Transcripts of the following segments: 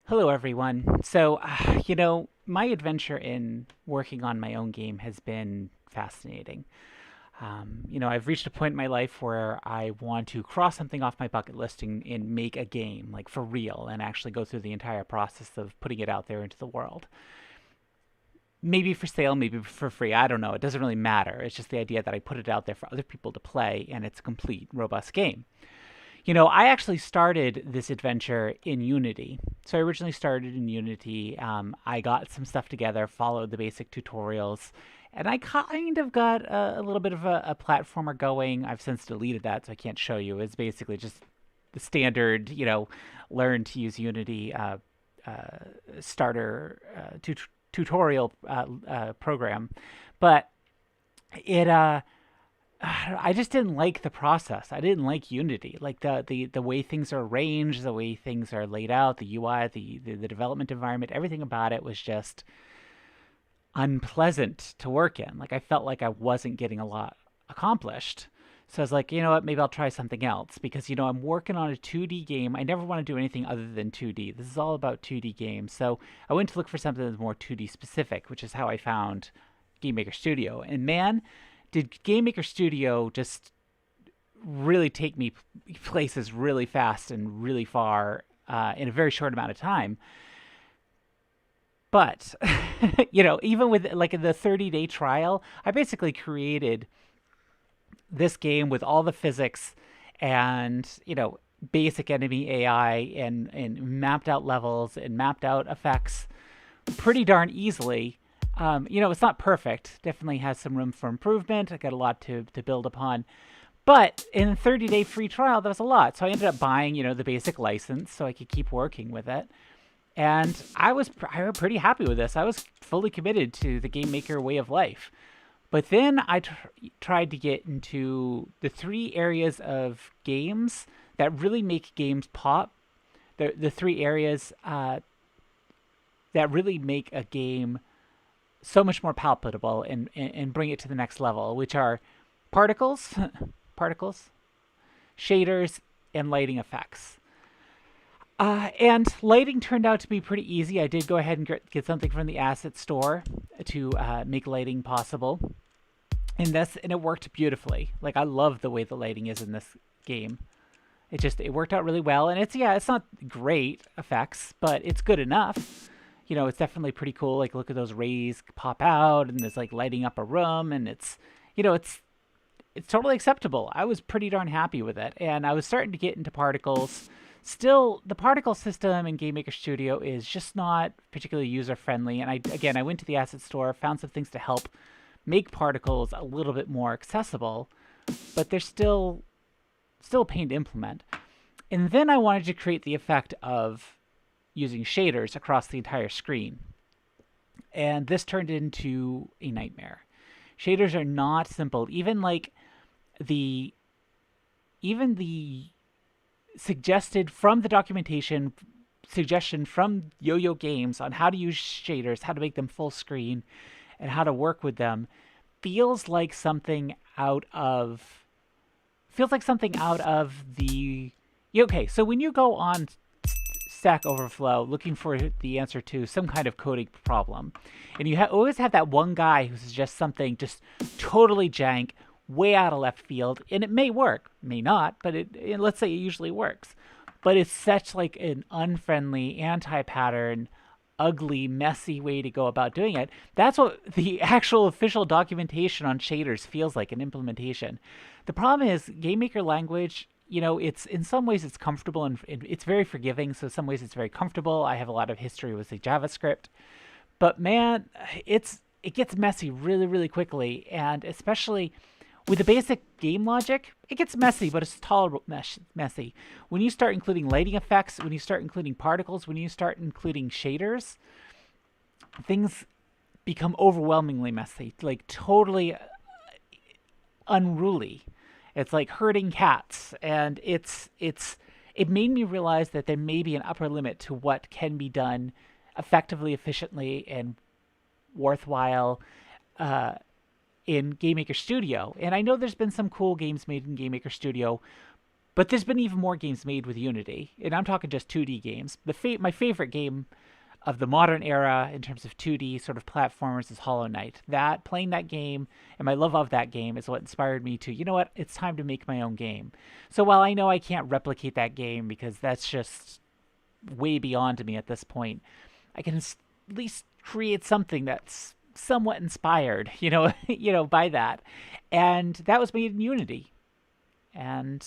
Hello, everyone. My adventure in working on my own game has been fascinating. I've reached a point in my life where I want to cross something off my bucket list and make a game, like for real, and actually go through the entire process of putting it out there into the world. Maybe for sale, maybe for free. I don't know. It doesn't really matter. It's just the idea that I put it out there for other people to play, and it's a complete, robust game. I actually started this adventure in Unity. So I originally started in Unity. I got some stuff together, followed the basic tutorials, and I kind of got a little bit of a platformer going. I've since deleted that, so I can't show you. It's basically just the standard, learn to use Unity starter tutorial program. But it I just didn't like the process. I didn't like Unity, like the way things are arranged, the way things are laid out, the UI, the development environment, everything about it was just unpleasant to work in. Like I felt like I wasn't getting a lot accomplished. So I was like, you know what, maybe I'll try something else because I'm working on a 2D game. I never want to do anything other than 2D. This is all about 2D games. So I went to look for something that's more 2D specific, which is how I found GameMaker Studio. And man, did GameMaker Studio just really take me places really fast and really far in a very short amount of time. But even with like the 30-day trial, I basically created this game with all the physics and basic enemy AI and mapped out levels and mapped out effects pretty darn easily. It's not perfect. Definitely has some room for improvement. I got a lot to build upon. But in a 30-day free trial, that was a lot. So I ended up buying, the basic license so I could keep working with it. And I was pretty happy with this. I was fully committed to the game maker way of life. But then I tried to get into the three areas of games that really make games pop. The three areas that really make a game so much more palpable and bring it to the next level, which are particles, particles, shaders, and lighting effects. And lighting turned out to be pretty easy. I did go ahead and get something from the asset store to make lighting possible. And it worked beautifully. Like I love the way the lighting is in this game. It worked out really well, and it's not great effects, but it's good enough. It's definitely pretty cool. Like look at those rays pop out, and it's like lighting up a room, and it's totally acceptable. I was pretty darn happy with it, and I was starting to get into particles. Still, the particle system in GameMaker Studio is just not particularly user friendly. And I went to the asset store, found some things to help make particles a little bit more accessible, but they're still a pain to implement. And then I wanted to create the effect of using shaders across the entire screen. And this turned into a nightmare. Shaders are not simple. Even the suggested from the documentation suggestion from Yo-Yo Games on how to use shaders, how to make them full screen, and how to work with them feels like something out of the okay. So when you go on Stack Overflow looking for the answer to some kind of coding problem, and you always have that one guy who suggests something just totally jank, way out of left field, and it may work, may not, but let's say it usually works. But it's such like an unfriendly, anti-pattern, ugly, messy way to go about doing it. That's what the actual official documentation on shaders feels like in implementation. The problem is GameMaker language, it's in some ways it's comfortable and it's very forgiving. So in some ways it's very comfortable. I have a lot of history with the JavaScript, but man, it gets messy really, really quickly, and especially with the basic game logic, it gets messy, but it's tolerable messy. When you start including lighting effects, when you start including particles, when you start including shaders, things become overwhelmingly messy, like totally unruly. It's like herding cats, and it made me realize that there may be an upper limit to what can be done effectively, efficiently, and worthwhile in GameMaker Studio. And I know there's been some cool games made in GameMaker Studio, But there's been even more games made with Unity, and I'm talking just 2D games. My favorite game of the modern era in terms of 2D sort of platformers is Hollow Knight. That playing that game and my love of that game is what inspired me to, you know what, it's time to make my own game. So while I know I can't replicate that game because that's just way beyond me at this point, I can at least create something that's somewhat inspired, by that. And that was made in Unity. And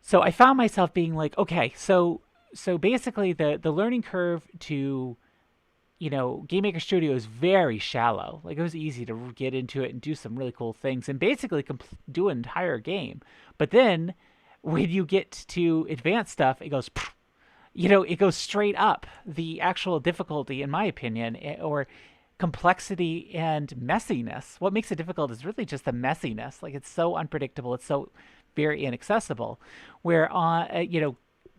so I found myself being like, okay, so basically the learning curve to GameMaker Studio is very shallow. Like, it was easy to get into it and do some really cool things and basically do an entire game. But then when you get to advanced stuff, it goes, it goes straight up. The actual difficulty, in my opinion, or complexity and messiness. What makes it difficult is really just the messiness. Like, it's so unpredictable. It's so very inaccessible. Where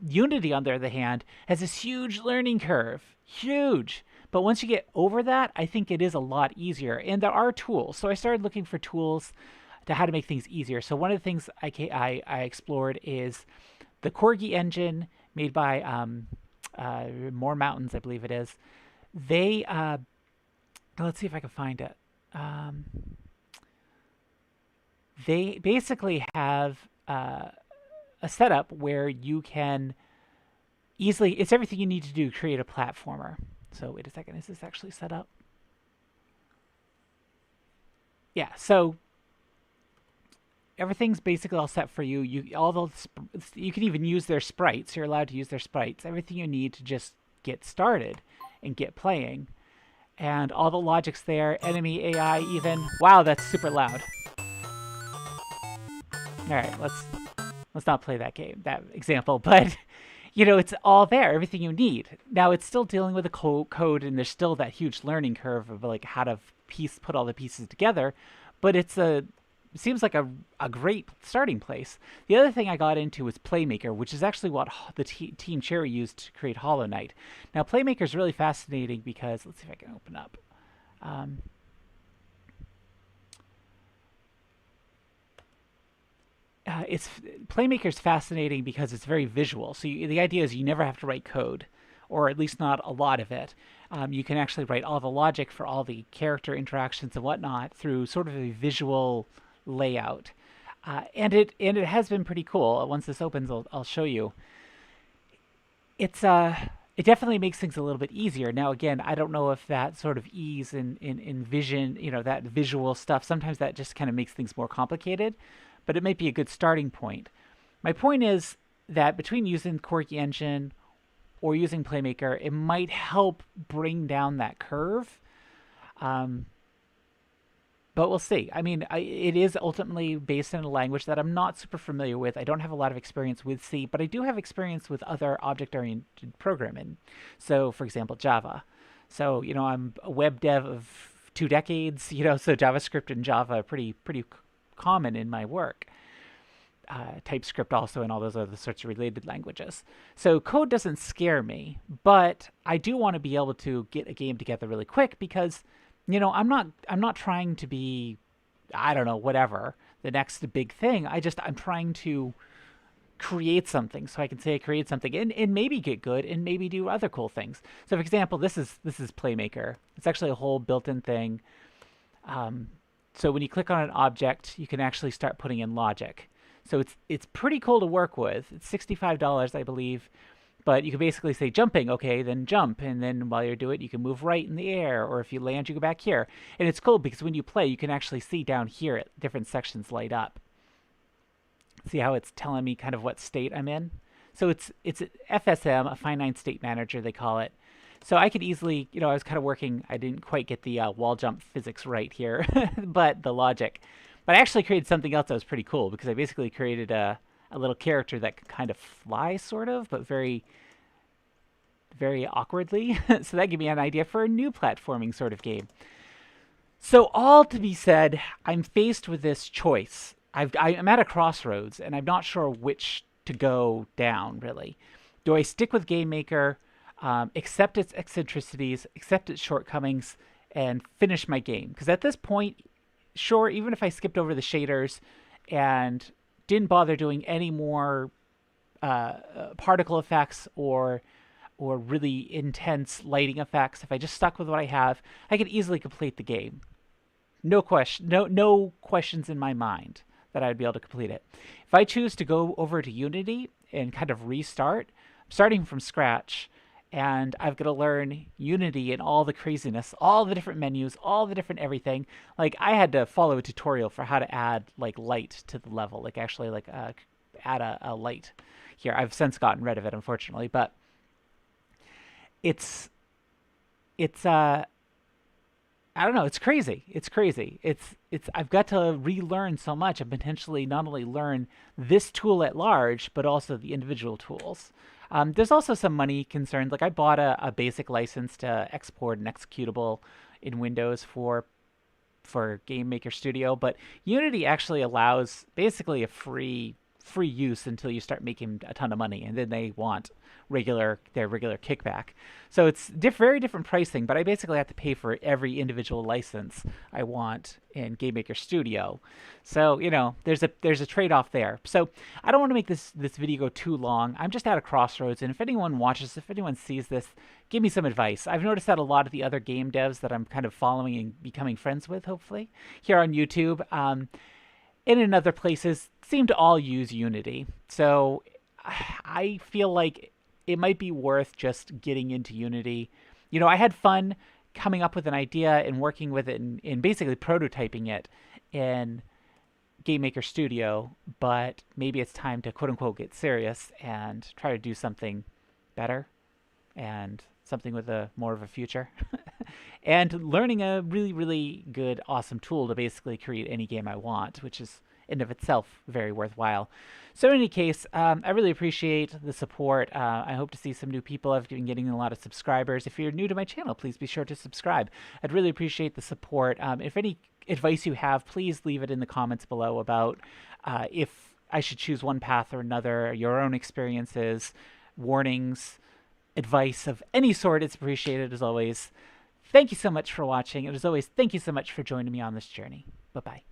Unity, on the other hand, has this huge learning curve. Huge. But once you get over that, I think it is a lot easier. And there are tools. So I started looking for tools to how to make things easier. So one of the things I explored is the Corgi Engine made by More Mountains, I believe it is. They, let's see if I can find it. They basically have a setup where you can easily, it's everything you need to do to create a platformer. So wait a second, is this actually set up? Yeah, so everything's basically all set for you. You can even use their sprites. You're allowed to use their sprites. Everything you need to just get started and get playing. And all the logic's there, enemy AI even. Wow, that's super loud. All right, let's not play that example, but it's all there, everything you need. Now it's still dealing with the code, and there's still that huge learning curve of like how to put all the pieces together, but it seems like a great starting place. The other thing I got into was Playmaker, which is actually what the Team Cherry used to create Hollow Knight. Now Playmaker is really fascinating because, let's see if I can open up. Playmaker's fascinating because it's very visual. So the idea is you never have to write code, or at least not a lot of it. You can actually write all the logic for all the character interactions and whatnot through sort of a visual layout. And it has been pretty cool. Once this opens, I'll show you. It definitely makes things a little bit easier. Now, again, I don't know if that sort of ease in vision, that visual stuff, sometimes that just kind of makes things more complicated, but it might be a good starting point. My point is that between using Corgi Engine or using Playmaker, it might help bring down that curve. But we'll see. I mean, it is ultimately based in a language that I'm not super familiar with. I don't have a lot of experience with C, but I do have experience with other object-oriented programming. So, for example, Java. So, I'm a web dev of 2 decades, so JavaScript and Java are pretty common in my work. TypeScript also, and all those other sorts of related languages. So code doesn't scare me, but I do want to be able to get a game together really quick because, I'm not trying to be, I don't know, whatever, the next big thing. I'm trying to create something, so I can say I create something and maybe get good and maybe do other cool things. So for example, this is Playmaker. It's actually a whole built-in thing. So when you click on an object, you can actually start putting in logic. So it's pretty cool to work with. It's $65, I believe. But you can basically say jumping, okay, then jump. And then while you do it, you can move right in the air. Or if you land, you go back here. And it's cool because when you play, you can actually see down here at different sections light up. See how it's telling me kind of what state I'm in? So it's FSM, a finite state manager, they call it. So I could easily, I was kind of working, I didn't quite get the wall jump physics right here, but the logic. But I actually created something else that was pretty cool because I basically created a little character that could kind of fly, sort of, but very, very awkwardly. So that gave me an idea for a new platforming sort of game. So all to be said, I'm faced with this choice. I'm at a crossroads, and I'm not sure which to go down, really. Do I stick with GameMaker, accept its eccentricities, accept its shortcomings, and finish my game? Because at this point, sure, even if I skipped over the shaders and didn't bother doing any more particle effects or really intense lighting effects, if I just stuck with what I have, I could easily complete the game. No questions in my mind that I'd be able to complete it. If I choose to go over to Unity and kind of restart, I'm starting from scratch, and I've got to learn Unity and all the craziness, all the different menus, all the different everything. Like I had to follow a tutorial for how to add like light to the level, like actually like add a light here. I've since gotten rid of it, unfortunately, but it's it's I don't know. It's crazy. It's crazy. It's. I've got to relearn so much and potentially not only learn this tool at large, but also the individual tools. There's also some money concerns. Like I bought a basic license to export an executable in Windows for GameMaker Studio, but Unity actually allows basically a free use until you start making a ton of money, and then they want their regular kickback. So it's very different pricing, but I basically have to pay for every individual license I want in GameMaker Studio. So there's a trade-off there. So I don't want to make this video go too long. I'm just at a crossroads, and if anyone sees this, give me some advice. I've noticed that a lot of the other game devs that I'm kind of following and becoming friends with, hopefully here on YouTube, and in other places, seem to all use Unity. So I feel like it might be worth just getting into Unity. I had fun coming up with an idea and working with it and basically prototyping it in GameMaker Studio, but maybe it's time to quote unquote get serious and try to do something better and something with a more of a future. And learning a really, really good, awesome tool to basically create any game I want, which is in of itself very worthwhile. So in any case, I really appreciate the support. I hope to see some new people. I've been getting a lot of subscribers. If you're new to my channel, please be sure to subscribe. I'd really appreciate the support. If any advice you have, please leave it in the comments below about if I should choose one path or another, your own experiences, warnings, advice of any sort. It's appreciated as always. Thank you so much for watching. And as always, thank you so much for joining me on this journey. Bye-bye.